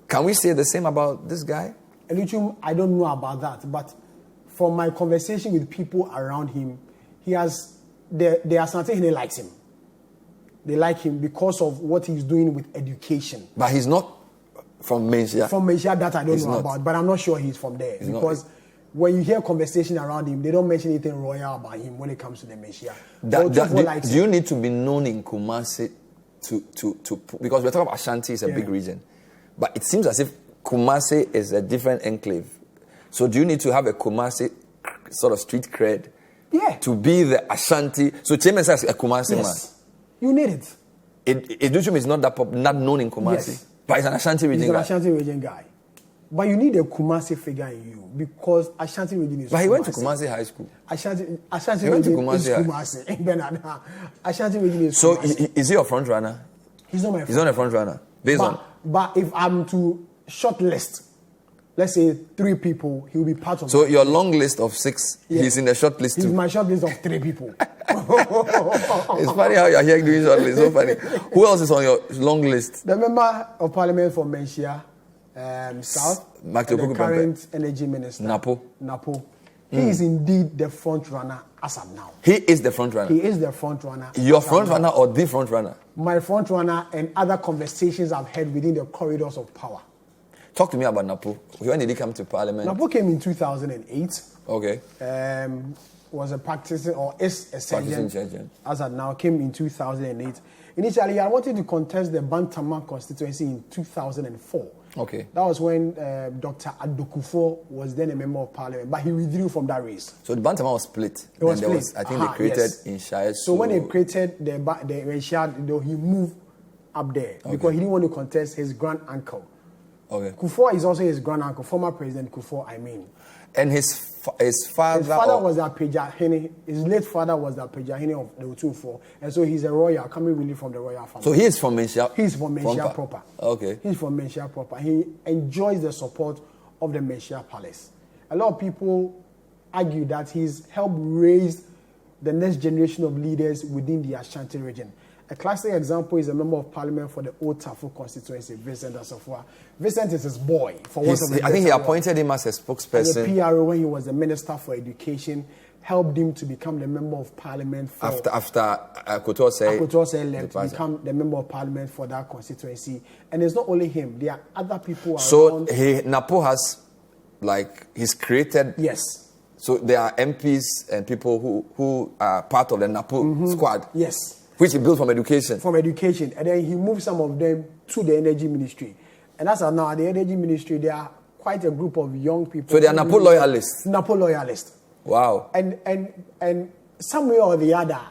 Can we say the same about this guy? I don't know about that, but from my conversation with people around him, they are something he likes him. They like him because of what he's doing with education. But he's not from Menchia. From Menchia, that I don't know about, but I'm not sure he's from there. Because when you hear conversation around him, they don't mention anything royal about him when it comes to the Menchia. Do you need to be known in Kumasi to because we're talking about Ashanti is a big region, but it seems as if Kumasi is a different enclave. So do you need to have a Kumasi sort of street cred to be the Ashanti? So Chairman says a Kumasi man. You need it. Educhum is not not known in Kumasi. Yes. But he's an Ashanti region guy. He's an Ashanti region guy. But you need a Kumasi figure in you because Ashanti region is. But he went to Kumasi High School. Ashanti region is Kumasi. Ashanti region is. So is he a front runner? He's not my. He's not a front runner. But if I'm to shortlist, let's say 3 people, he'll be part of. So your long list of 6, he's in the short list too. He's my short list of 3 people. It's funny how you're here doing short list. So funny. Who else is on your long list? The member of parliament for Menchia South, the current energy minister, Napo. He is indeed the front runner as of now. He is the front runner. He is the front runner. Your front runner or the front runner? My front runner and other conversations I've had within the corridors of power. Talk to me about Napo. When did he come to parliament? Napo came in 2008. Okay. Was a practicing or is a sergeant as of now. Came in 2008. Initially, I wanted to contest the Bantama constituency in 2004. Okay. That was when Dr. Adokufo was then a member of parliament, but he withdrew from that race. So the Bantama was split. It was split. I think they created in Shire. So when they created the Shire, he moved up there because he didn't want to contest his grand uncle. Okay. Kufuor is also his grand-uncle, former President Kufuor, I mean. And his father... His father was the Apejahene. His late father was the Apejahene of the Otunfo. And so he's a royal, coming really from the royal family. So he is from Menchia? He's from Menchia proper. Okay. He's from Menchia proper. He enjoys the support of the Menchia Palace. A lot of people argue that he's helped raise the next generation of leaders within the Ashanti region. A classic example is a member of parliament for the Old Tafo constituency, Vincent Asafua. Vincent is his boy. I think he appointed him as a spokesperson. And the PRO, when he was the Minister for Education, helped him to become the member of parliament for... After Akotose left, become the member of parliament for that constituency. And it's not only him. There are other people around. So Napo has, he's created... Yes. So there are MPs and people who are part of the Napo squad. Yes. Which he built from education. From education. And then he moved some of them to the energy ministry. And that's how now at the energy ministry, there are quite a group of young people. So they are Napo loyalists? Napo loyalists. Wow. And some way or the other,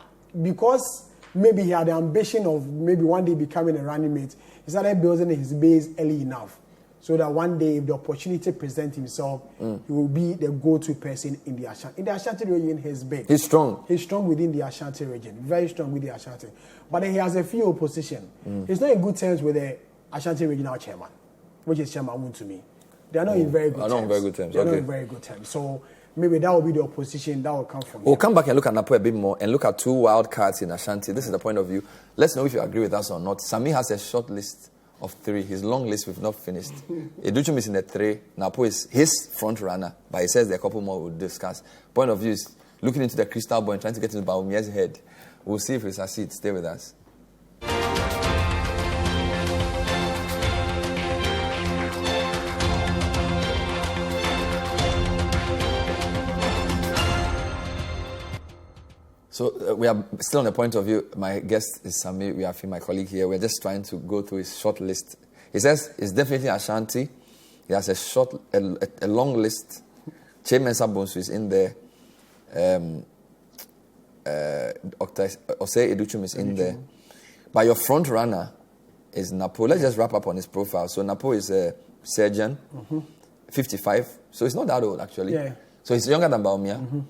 because maybe he had the ambition of maybe one day becoming a running mate, he started building his base early enough. So that one day, if the opportunity presents himself, he will be the go-to person in the Ashanti. In the Ashanti region, he's big. He's strong. He's strong within the Ashanti region. Very strong with the Ashanti. But then he has a few opposition. He's not in good terms with the Ashanti regional chairman, which is Chairman Moon to me. They are not in very good terms. Not in very good terms. They're not in very good terms. So maybe that will be the opposition that will come from. We'll come back and look at Napo a bit more and look at two wild cards in Ashanti. This is the point of view. Let's know if you agree with us or not. Sammi has a short list of 3. His long list we've not finished. Educhum is in the 3. Napo is his front runner, but he says there are a couple more we'll discuss. Point of view is looking into the crystal ball and trying to get into Bawumia's head. We'll see if we succeed. Stay with us. So we are still on the point of view. My guest is Sammi Wiafe, my colleague here. We're just trying to go through his short list. He says it's definitely Ashanti. He has a long list. Che Mensa Bonsu is in there. Osei Educhum is in there. But your front runner is Napo. Let's just wrap up on his profile. So Napo is a surgeon, 55. So he's not that old, actually. Yeah. So he's younger than Bawumia.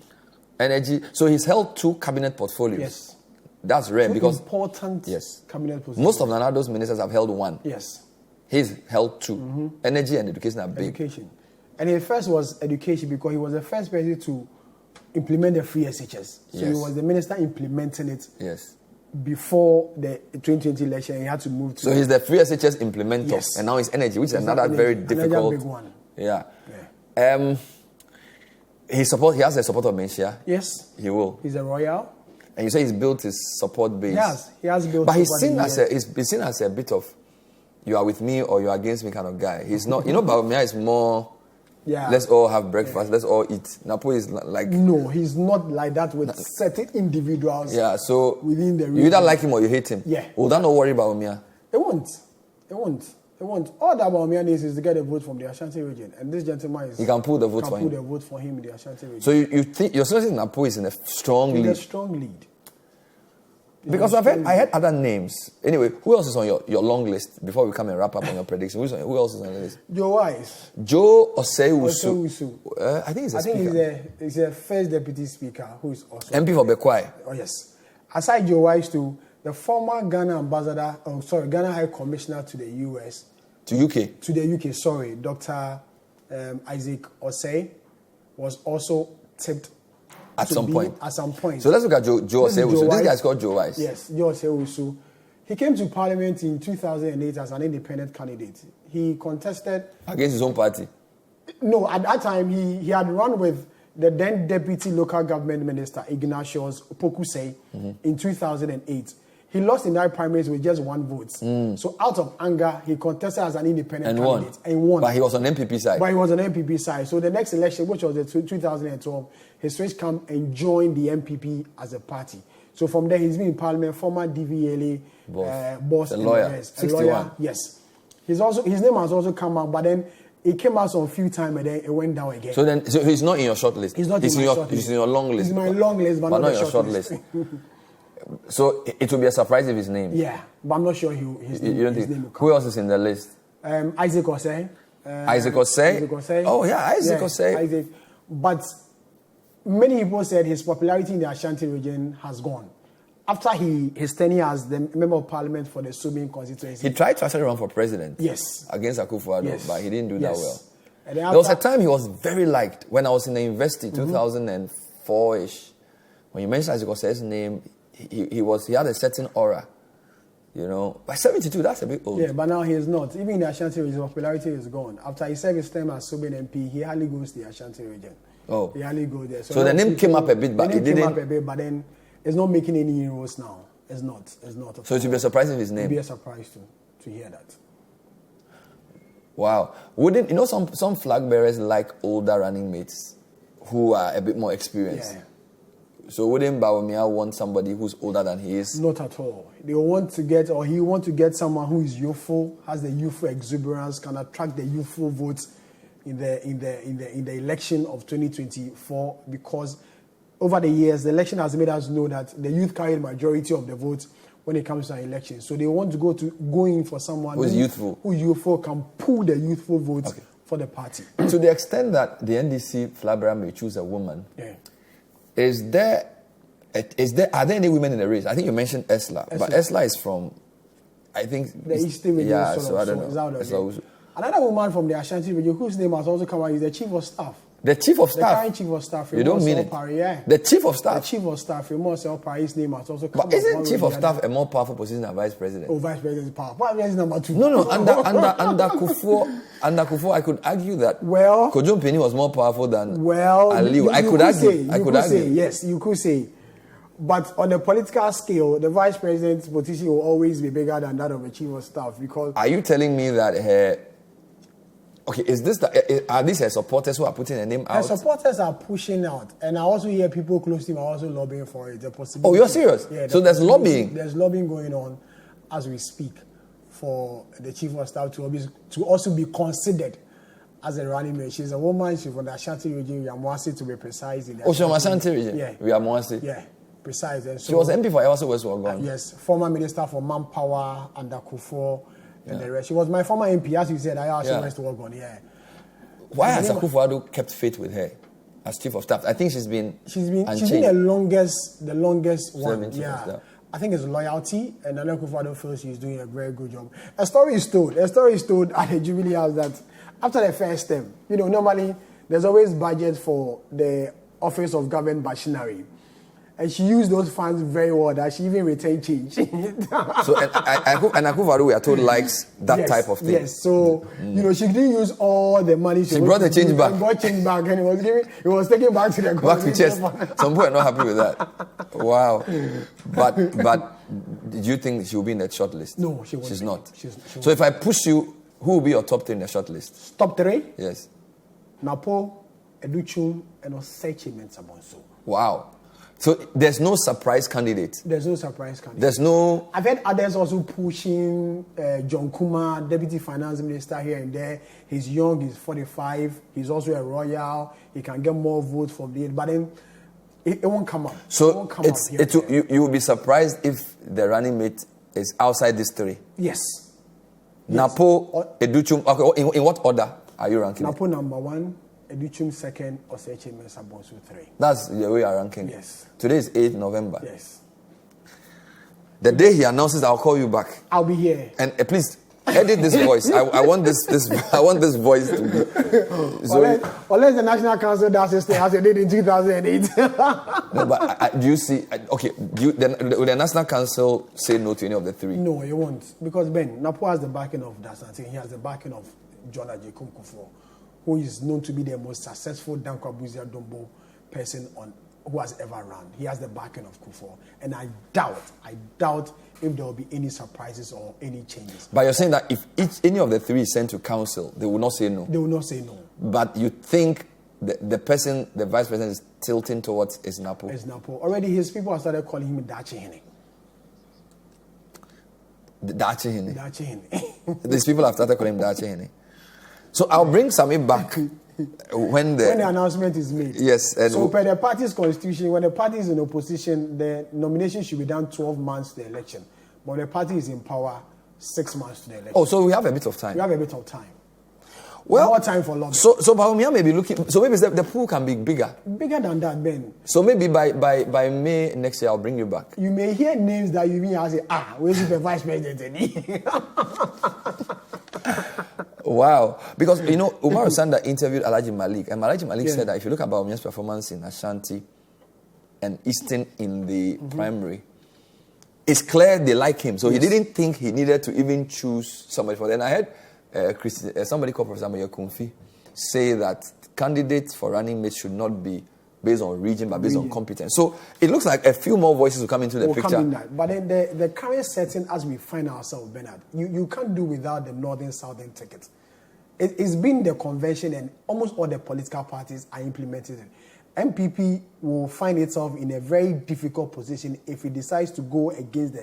Energy. So he's held 2 cabinet portfolios. Yes. That's rare because... important cabinet portfolios. Most of Nanado's ministers have held 1. Yes. He's held 2. Energy and education are big. Education. And his first was education because he was the first person to implement the free SHS. So he was the minister implementing it. Yes. Before the 2020 election, he had to move to... So he's the free SHS implementer. Yes. And now he's energy, which is another very difficult... Another big one. Yeah. He has the support of Menchia. Yes. He will. He's a royal. And you say he's built his support base. Yes, he has built. But he's seen as a bit of, you are with me or you are against me kind of guy. He's not. Bawumia is more. Yeah. Let's all have breakfast. Let's all eat. Napo is like. No, he's not like that with certain individuals. Yeah. So within the region. You either like him or you hate him. Yeah. Will that not worry Bawumia? It won't. All that Bawumia needs is to get a vote from the Ashanti region, and this gentleman is. He can pull the vote for him. Pull the vote for him in the Ashanti region. So you think you're saying Napo is in a strong lead? In a strong lead. Because I had other names. Anyway, who else is on your long list before we come and wrap up on your prediction? Who else is on the list? Joe Wise. Joe Osei-Wusu. I think he's a speaker. He's a first deputy speaker who is also MP for Bekwai. Oh yes. Aside Joe Wise too, the former Ghana ambassador, Ghana High Commissioner to the US. To the UK, sorry. Dr. Isaac Osei was also tipped at some point. So let's look at Joe Osei-Wusu. This guy's called Joe Wise. Yes, Joe Osei-Wusu. He came to Parliament in 2008 as an independent candidate. He contested... Against his own party? No, at that time, he had run with the then Deputy Local Government Minister, Ignatius Pokusei, in 2008. He lost in that primaries with just 1 vote. So out of anger, he contested as an independent candidate and won. But he was on MPP side. So the next election, which was the 2012, he switched camp and joined the MPP as a party. So from there, he's been in Parliament, former DVLA boss. A lawyer. 61. Lawyer, yes. His name has also come out, but then it came out a few times and then it went down again. So he's not in your short list? He's not in my short list. He's in your long list? He's in my long list, but not in your short list. So it will be a surprise if his name. Yeah, but I'm not sure his name will come. Who else is in the list? Isaac Osei. Isaac Osei? Oh, yeah, Isaac Osei. But many people said his popularity in the Ashanti region has gone. After his tenure as the Member of Parliament for the Subin constituency. He tried to actually run for president. Yes. Against Akufo-Addo, but he didn't do that well. There was a time he was very liked when I was in the university, 2004-ish. When you mentioned Isaac Osei's name, he had a certain aura. You know, by 72, that's a bit old. Yeah, but now he is not. Even in the Ashanti region, his popularity is gone. After he served his term as Subin MP, he hardly goes to the Ashanti region. Oh. He hardly goes there. So the name came up a bit, but it didn't. Came up a bit, but then it's not making any inroads now. It's not. So it would be a surprise if his name. It would be a surprise to hear that. Wow. Wouldn't you know some flag bearers like older running mates who are a bit more experienced? Yeah. So wouldn't Bawumia want somebody who's older than he is? Not at all. He want to get someone who is youthful, has the youthful exuberance, can attract the youthful votes in the election of 2024, because over the years the election has made us know that the youth carry the majority of the votes when it comes to an election. So they want to go in for someone who's youthful, can pull the youthful votes for the party. To the extent that the NDC flag bearer may choose a woman. Yeah. Are there any women in the race? I think you mentioned Esla, but Esla is from, I think, the Eastern region. Yeah, so I don't know. Another woman from the Ashanti region whose name has also come out is the Chief of Staff. The Chief of Staff? The current Chief of Staff. You don't mean it? Yeah. The Chief of Staff? The Chief of Staff. His name has also come out. But isn't Chief of Staff a more powerful position than Vice President? Oh, Vice President is powerful. What is number 2? No. Under Kufuor, I could argue that Kojo Mpeni was more powerful than Aliu. I could argue. Yes, you could say. But on a political scale, the Vice President's position will always be bigger than that of the Chief of Staff, because... Are you telling me that her... Okay, are these her supporters who are putting her name out? Her supporters are pushing out. And I also hear people close to him are also lobbying for it. Oh, you're serious? Yeah, so there's lobbying? There's lobbying going on as we speak for the Chief of Staff to also be considered as a running mate. She's a woman. She's from the Ashanti region. Yamuasi, to be precise. She's from Ashanti region? Yeah. Yamuasi? Yeah, precise. And so, she was MP for Ewaso West Wuogon. Yes, former Minister for Manpower under Kufuor. And the rest. She was my former MP, as you said. I also went to work on. Yeah. Why has Akufo-Addo kept faith with her as Chief of Staff? I think she's been the longest one. Yeah. I think it's loyalty, and Akufo-Addo feels she's doing a very good job. A story is told at the Jubilee House that after the first term, normally there's always budget for the Office of Government Machinery. And she used those funds very well, that she even retained change. So, and Akufo-Addo, we are told, likes that type of thing. Yes, so, she didn't use all the money. She brought the change back. She brought change back, and it was taken back to the government. Back to chest. Some people are not happy with that. Wow. But did you think she will be in that short list? No, she won't. She's not. So if I push you, who will be your top 3 in the short list? Top 3? Yes. Napo, Educhum, and Osechi Mensabonso. Wow. So there's no surprise candidate. There's no surprise candidate. There's no... I've heard others also pushing John Kuma, Deputy Finance Minister, here and there. He's young, he's 45. He's also a royal. He can get more votes from the... But then it won't come up. So you will be surprised if the running mate is outside these 3? Yes. Napo, Educhum... Okay, in what order are you ranking? Napo number 1. Educhum 2nd, Osechi Mensabonso 3. That's the way you are ranking? Yes. Today is 8th November? Yes. The day he announces, I'll call you back. I'll be here. And please, edit this voice. I want this voice to be... Unless the National Council does this thing as it did in 2008. No, but do you see... Okay, will the National Council say no to any of the 3? No, it won't. Because, Ben, Napo has the backing of Dasanti. He has the backing of John Ajekum Kufuor, who is known to be the most successful Dankwabuzia Dombo person who has ever run. He has the backing of Kufuor. And I doubt if there will be any surprises or any changes. But you're saying that if any of the 3 is sent to council, they will not say no? They will not say no. But you think the person, the vice president, is tilting towards is Napo? It's Napo. Already his people have started calling him Dachi Hene. Dachi Hene? Dachi Hene. These people have started calling him Dachi Hene. So I'll bring Sammy back when the announcement is made. Yes. So per the party's constitution, when the party is in opposition, the nomination should be done 12 months to the election. But the party is in power 6 months to the election. Oh, so we have a bit of time. We have a bit of time. Well, more time for long. So Bawumia may be looking. So maybe the pool can be bigger. Bigger than that, Ben. So maybe by May next year, I'll bring you back. You may hear names that you even say, where's the vice president? Wow. Because, Umar Sanda interviewed Alhaji Malik. And Alhaji Malik said that if you look at Bawumia's performance in Ashanti and Eastern in the primary, it's clear they like him. So he didn't think he needed to even choose somebody for that. And I heard somebody called Professor Moyekunfi say that candidates for running mates should not be based on region, but based on competence. So it looks like a few more voices will come into the picture. But then the current setting, as we find ourselves, Bernard, you can't do without the northern-southern ticket. It's been the convention, and almost all the political parties are implementing it. MPP will find itself in a very difficult position if it decides to go against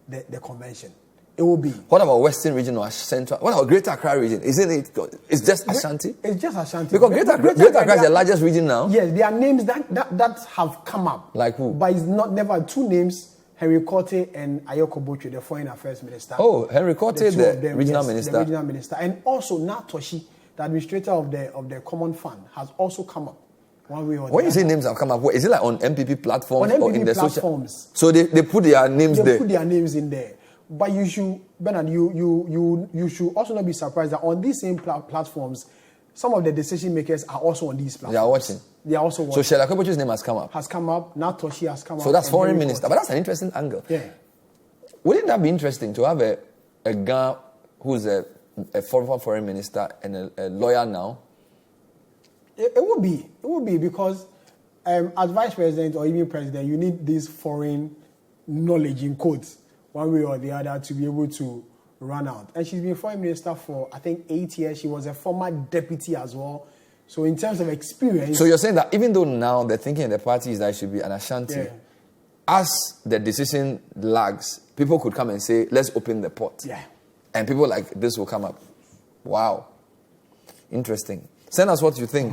the convention. It will be. What about Western region or Central? What about Greater Accra region? Isn't it? It's just Ashanti? It's just Ashanti. Because Greater Accra is the largest region now. Yes, there are names that have come up. Like who? But it's never two names, Henry Korte and Ayoko Bochwe, the Foreign Affairs Minister. Oh, Henry Korte, the regional minister. The regional minister. And also Natoshi, the administrator of the Common Fund, has also come up. One way or when you say names have come up, is it like on MPP platforms or in the platforms? So they put their names there. They put their names in there. But you should, Bernard, you should also not be surprised that on these same platforms, some of the decision makers are also on these platforms. They are watching. They are also watching. So Sheila Kobochu's name has come up. Has come up. Natoshi has come up. So that's foreign minister. But that's an interesting angle. Yeah. Wouldn't that be interesting to have a guy who's a former foreign minister and a lawyer now? It would be. It would be because as vice president or even president, you need this foreign knowledge in quotes, one way or the other, to be able to run out. And she's been foreign minister for, I think, 8 years. She was a former deputy as well. So in terms of experience... So you're saying that even though now the thinking in the party is that it should be an Ashanti, as the decision lags, people could come and say, let's open the pot. Yeah. And people like this will come up. Wow. Interesting. Send us what you think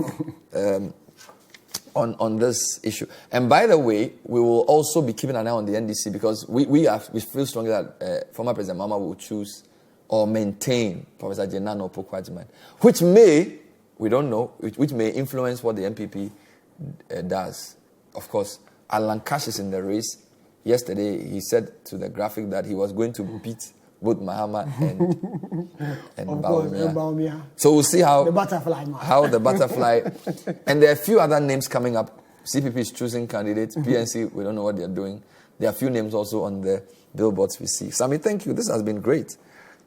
on this issue. And by the way, we will also be keeping an eye on the NDC because we feel strongly that former President Mama will choose or maintain Professor Jenano Opoku-Agyeman, which may, we don't know, which may influence what the MPP does. Of course, Alan Cash is in the race. Yesterday, he said to the graphic that he was going to beat both Mahama and Bawumia. So we'll see how the butterfly. And there are a few other names coming up. CPP is choosing candidates. PNC, we don't know what they're doing. There are a few names also on the billboards we see. Sammy, thank you. This has been great.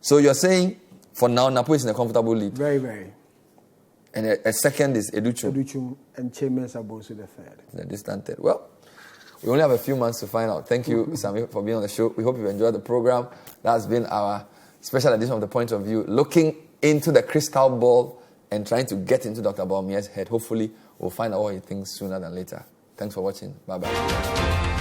So you're saying, for now, Napo is in a comfortable lead. Very, very. And a second is Educhum. Educhum and Chairman Sabosu the third. The distant third. Well, we only have a few months to find out. Thank you, Sammy, for being on the show. We hope you enjoyed the program. That's been our special edition of The Point of View, looking into the crystal ball and trying to get into Dr. Bawumia's head. Hopefully, we'll find out what he thinks sooner than later. Thanks for watching. Bye-bye.